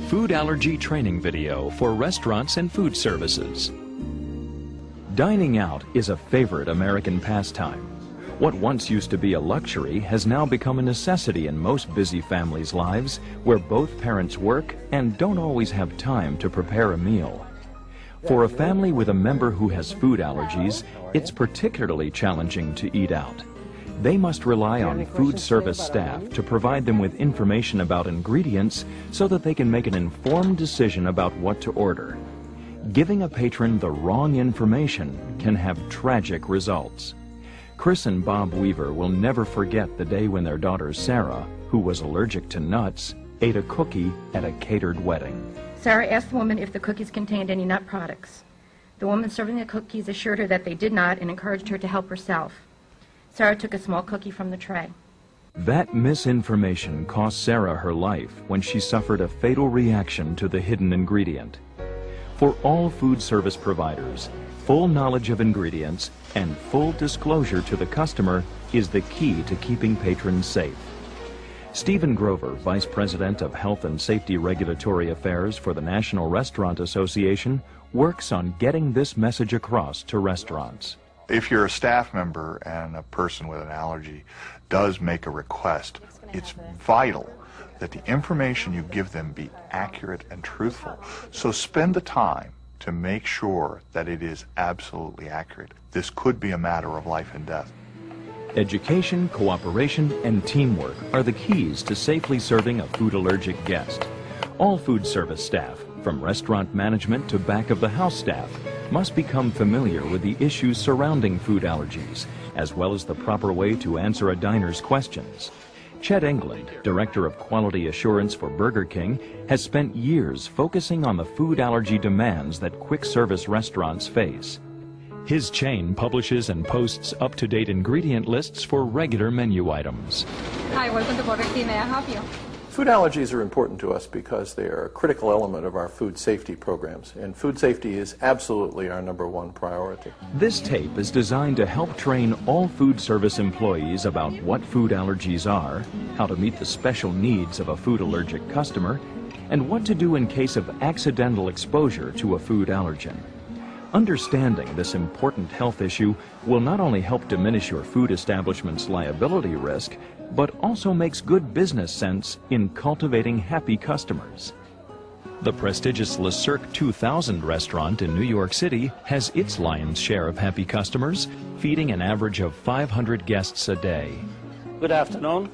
Food allergy training video for restaurants and food services. Dining out is a favorite American pastime. What once used to be a luxury has now become a necessity in most busy families' lives where both parents work and don't always have time to prepare a meal. For a family with a member who has food allergies, it's particularly challenging to eat out. They must rely on food service staff to provide them with information about ingredients so that they can make an informed decision about what to order. Giving a patron the wrong information can have tragic results. Chris and Bob Weaver will never forget the day when their daughter Sarah, who was allergic to nuts, ate a cookie at a catered wedding. Sarah asked the woman if the cookies contained any nut products. The woman serving the cookies assured her that they did not and encouraged her to help herself. Sarah took a small cookie from the tray. That misinformation cost Sarah her life when she suffered a fatal reaction to the hidden ingredient. For all food service providers, full knowledge of ingredients and full disclosure to the customer is the key to keeping patrons safe. Stephen Grover, Vice President of Health and Safety Regulatory Affairs for the National Restaurant Association, works on getting this message across to restaurants. If you're a staff member and a person with an allergy does make a request, it's vital that the information you give them be accurate and truthful. So spend the time to make sure that it is absolutely accurate. This could be a matter of life and death. Education, cooperation, and teamwork are the keys to safely serving a food allergic guest. All food service staff, from restaurant management to back-of-the-house staff, must become familiar with the issues surrounding food allergies, as well as the proper way to answer a diner's questions. Chet England, Director of Quality Assurance for Burger King, has spent years focusing on the food allergy demands that quick-service restaurants face. His chain publishes and posts up-to-date ingredient lists for regular menu items. Hi, welcome to Burger King. May I help you? Food allergies are important to us because they are a critical element of our food safety programs, and food safety is absolutely our #1 priority. This tape is designed to help train all food service employees about what food allergies are, how to meet the special needs of a food allergic customer, and what to do in case of accidental exposure to a food allergen. Understanding this important health issue will not only help diminish your food establishment's liability risk, but also makes good business sense in cultivating happy customers. The prestigious Le Cirque 2000 restaurant in New York City has its lion's share of happy customers, feeding an average of 500 guests a day. Good afternoon.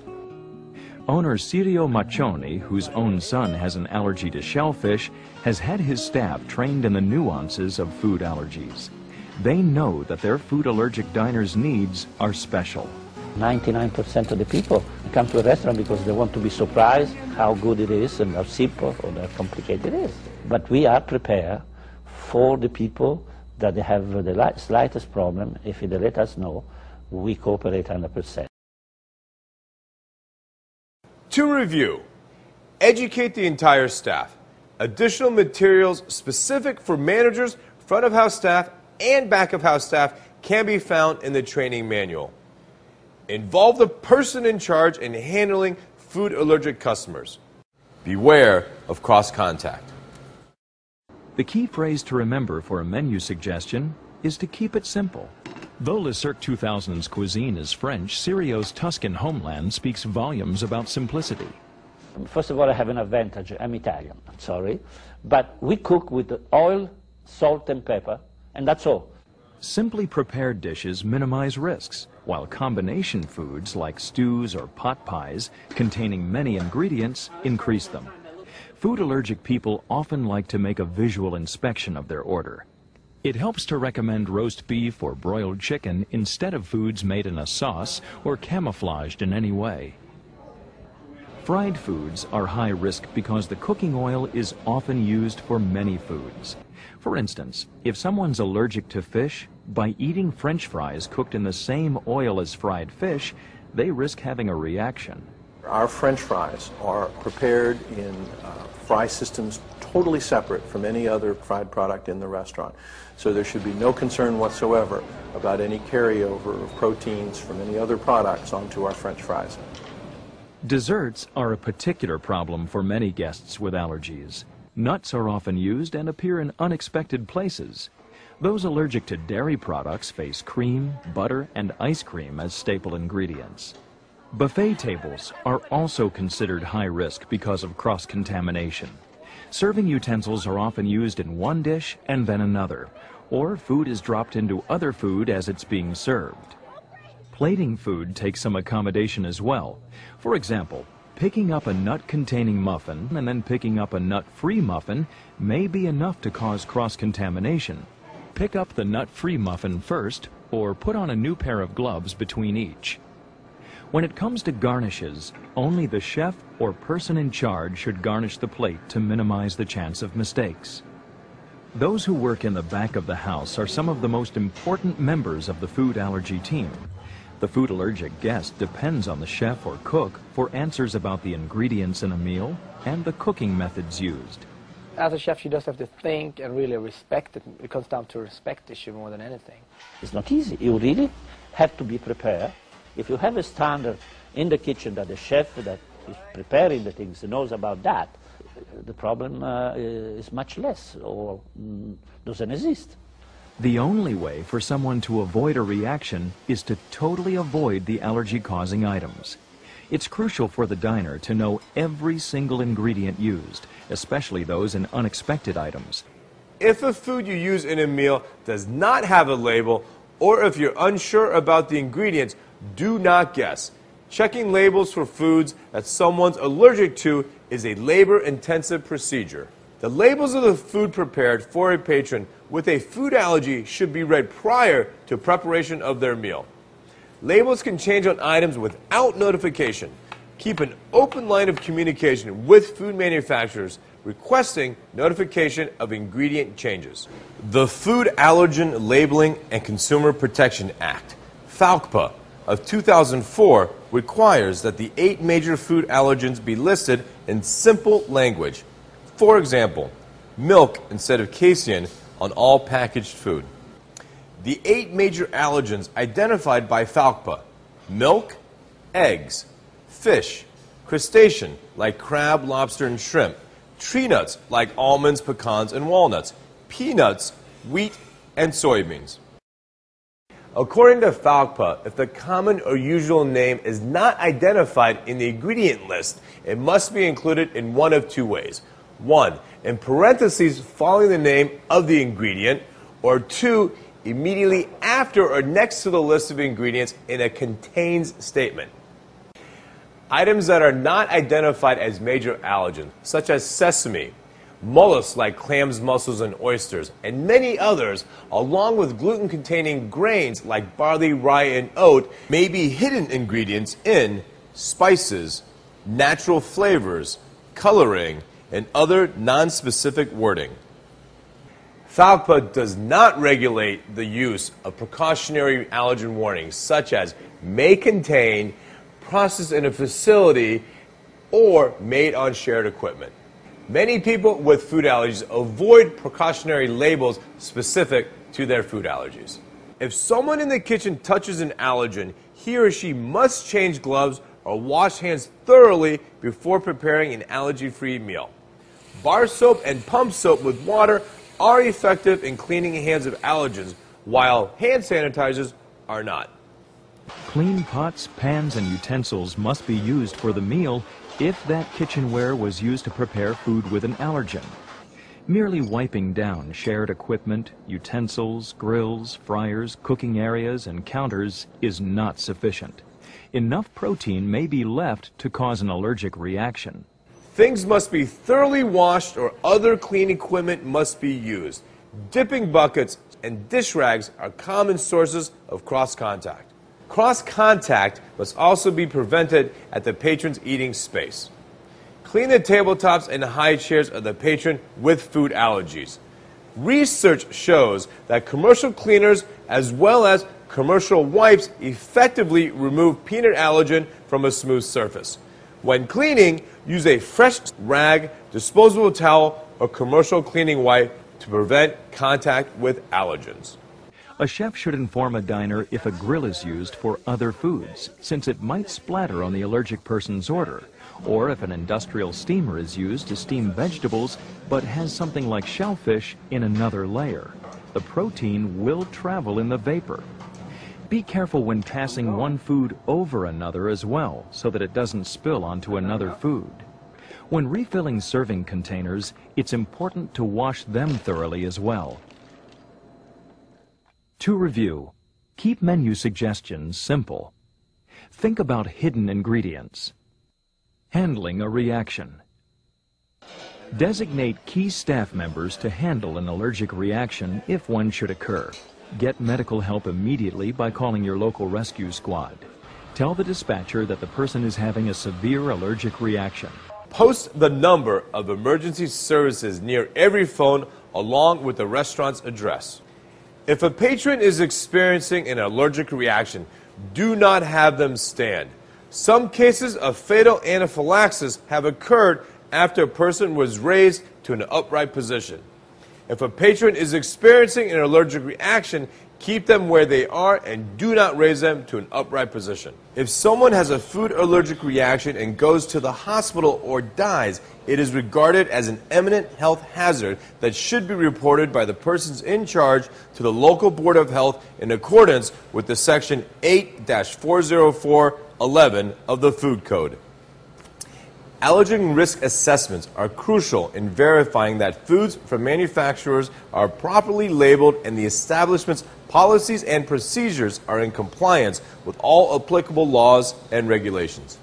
Owner Sirio Maccioni, whose own son has an allergy to shellfish, has had his staff trained in the nuances of food allergies. They know that their food allergic diners' needs are special. 99% of the people come to a restaurant because they want to be surprised how good it is and how simple or how complicated it is. But we are prepared for the people that they have the slightest problem. If they let us know, we cooperate 100%. To review, educate the entire staff. Additional materials specific for managers, front of house staff, and back of house staff can be found in the training manual. Involve the person in charge in handling food allergic customers. Beware of cross contact. The key phrase to remember for a menu suggestion is to keep it simple. Though Le Cirque 2000's cuisine is French, Sirio's Tuscan homeland speaks volumes about simplicity. First of all, I have an advantage. I'm Italian, I'm sorry. But we cook with oil, salt, and pepper, and that's all. Simply prepared dishes minimize risks, while combination foods like stews or pot pies containing many ingredients increase them. Food allergic people often like to make a visual inspection of their order. It helps to recommend roast beef or broiled chicken instead of foods made in a sauce or camouflaged in any way. Fried foods are high risk because the cooking oil is often used for many foods. For instance, if someone's allergic to fish, by eating French fries cooked in the same oil as fried fish, they risk having a reaction. Our French fries are prepared in fry systems totally separate from any other fried product in the restaurant. So there should be no concern whatsoever about any carryover of proteins from any other products onto our French fries. Desserts are a particular problem for many guests with allergies. Nuts are often used and appear in unexpected places. Those allergic to dairy products face cream, butter, and ice cream as staple ingredients. Buffet tables are also considered high risk because of cross-contamination. Serving utensils are often used in one dish and then another, or food is dropped into other food as it's being served. Plating food takes some accommodation as well. For example, picking up a nut-containing muffin and then picking up a nut-free muffin may be enough to cause cross-contamination. Pick up the nut-free muffin first, or put on a new pair of gloves between each. When it comes to garnishes, only the chef or person in charge should garnish the plate to minimize the chance of mistakes. Those who work in the back of the house are some of the most important members of the food allergy team. The food allergic guest depends on the chef or cook for answers about the ingredients in a meal and the cooking methods used. As a chef, you just have to think and really respect it. It comes down to a respect issue more than anything. It's not easy. You really have to be prepared. If you have a standard in the kitchen that the chef that is preparing the things knows about that, the problem is much less or doesn't exist. The only way for someone to avoid a reaction is to totally avoid the allergy-causing items. It's crucial for the diner to know every single ingredient used, especially those in unexpected items. If a food you use in a meal does not have a label, or if you're unsure about the ingredients, do not guess. Checking labels for foods that someone's allergic to is a labor-intensive procedure. The labels of the food prepared for a patron with a food allergy should be read prior to preparation of their meal. Labels can change on items without notification. Keep an open line of communication with food manufacturers requesting notification of ingredient changes. The Food Allergen Labeling and Consumer Protection Act, FALCPA, of 2004 requires that the 8 major food allergens be listed in simple language. For example, milk instead of casein on all packaged food. The 8 major allergens identified by FALCPA: milk, eggs, fish, crustacean like crab, lobster, and shrimp, tree nuts like almonds, pecans, and walnuts, peanuts, wheat, and soybeans. According to FALCPA, if the common or usual name is not identified in the ingredient list, it must be included in one of 2 ways. 1, in parentheses following the name of the ingredient, or 2, immediately after or next to the list of ingredients in a contains statement. Items that are not identified as major allergens, such as sesame, mollusks like clams, mussels, and oysters, and many others, along with gluten-containing grains like barley, rye, and oat, may be hidden ingredients in spices, natural flavors, coloring, and other non-specific wording. FALCPA does not regulate the use of precautionary allergen warnings, such as may contain, processed in a facility, or made on shared equipment. Many people with food allergies avoid precautionary labels specific to their food allergies. If someone in the kitchen touches an allergen, he or she must change gloves or wash hands thoroughly before preparing an allergy-free meal. Bar soap and pump soap with water are effective in cleaning hands of allergens, while hand sanitizers are not. Clean pots, pans, and utensils must be used for the meal if that kitchenware was used to prepare food with an allergen. Merely wiping down shared equipment, utensils, grills, fryers, cooking areas, and counters is not sufficient. Enough protein may be left to cause an allergic reaction. Things must be thoroughly washed or other clean equipment must be used. Dipping buckets and dish rags are common sources of cross-contact. Cross-contact must also be prevented at the patron's eating space. Clean the tabletops and high chairs of the patron with food allergies. Research shows that commercial cleaners as well as commercial wipes effectively remove peanut allergen from a smooth surface. When cleaning, use a fresh rag, disposable towel, or commercial cleaning wipe to prevent contact with allergens. A chef should inform a diner if a grill is used for other foods, since it might splatter on the allergic person's order, or if an industrial steamer is used to steam vegetables but has something like shellfish in another layer. The protein will travel in the vapor. Be careful when passing one food over another as well, so that it doesn't spill onto another food. When refilling serving containers, it's important to wash them thoroughly as well. To review, keep menu suggestions simple. Think about hidden ingredients. Handling a reaction. Designate key staff members to handle an allergic reaction if one should occur. Get medical help immediately by calling your local rescue squad. Tell the dispatcher that the person is having a severe allergic reaction. Post the number of emergency services near every phone along with the restaurant's address. If a patron is experiencing an allergic reaction, do not have them stand. Some cases of fatal anaphylaxis have occurred after a person was raised to an upright position. If a patron is experiencing an allergic reaction, keep them where they are and do not raise them to an upright position. If someone has a food allergic reaction and goes to the hospital or dies, it is regarded as an imminent health hazard that should be reported by the persons in charge to the local Board of Health in accordance with the Section 8-40411 of the Food Code. Allergen risk assessments are crucial in verifying that foods from manufacturers are properly labeled and the establishment's policies and procedures are in compliance with all applicable laws and regulations.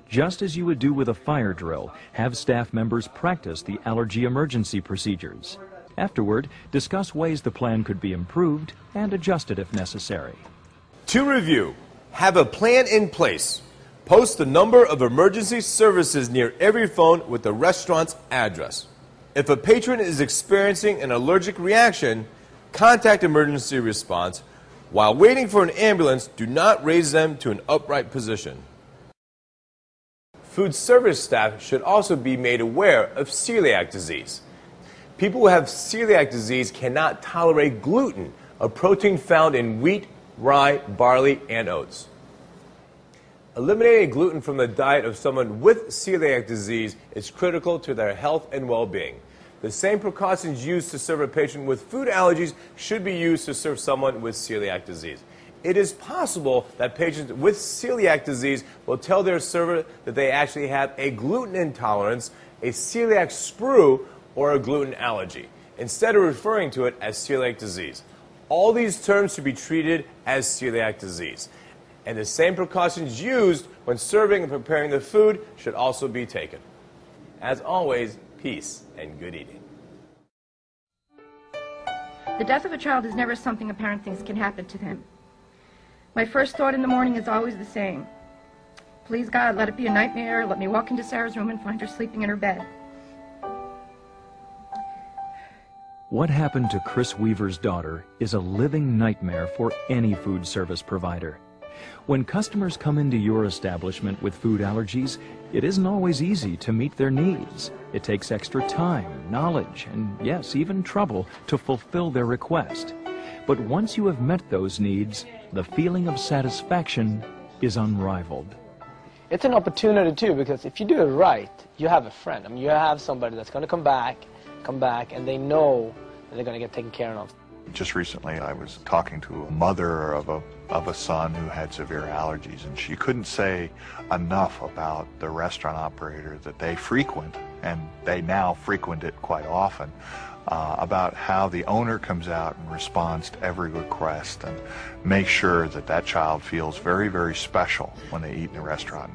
Just as you would do with a fire drill, have staff members practice the allergy emergency procedures. Afterward, discuss ways the plan could be improved and adjusted if necessary. To review, have a plan in place. Post the number of emergency services near every phone with the restaurant's address. If a patron is experiencing an allergic reaction, contact emergency response. While waiting for an ambulance, do not raise them to an upright position. Food service staff should also be made aware of celiac disease. People who have celiac disease cannot tolerate gluten, a protein found in wheat, rye, barley, and oats. Eliminating gluten from the diet of someone with celiac disease is critical to their health and well-being. The same precautions used to serve a patient with food allergies should be used to serve someone with celiac disease. It is possible that patients with celiac disease will tell their server that they actually have a gluten intolerance, a celiac sprue, or a gluten allergy, instead of referring to it as celiac disease. All these terms should be treated as celiac disease. And the same precautions used when serving and preparing the food should also be taken. As always, peace and good eating. The death of a child is never something a parent thinks can happen to them. My first thought in the morning is always the same. Please, God, let it be a nightmare. Let me walk into Sarah's room and find her sleeping in her bed. What happened to Chris Weaver's daughter is a living nightmare for any food service provider. When customers come into your establishment with food allergies, it isn't always easy to meet their needs. It takes extra time, knowledge, and yes, even trouble to fulfill their request. But once you have met those needs, the feeling of satisfaction is unrivaled. It's an opportunity too, because if you do it right, you have a friend. I mean, you have somebody that's going to come back, and they know that they're going to get taken care of. Just recently, I was talking to a mother of a son who had severe allergies, and she couldn't say enough about the restaurant operator that they frequent, and they now frequent it quite often, about how the owner comes out and responds to every request and makes sure that that child feels very, very special when they eat in the restaurant.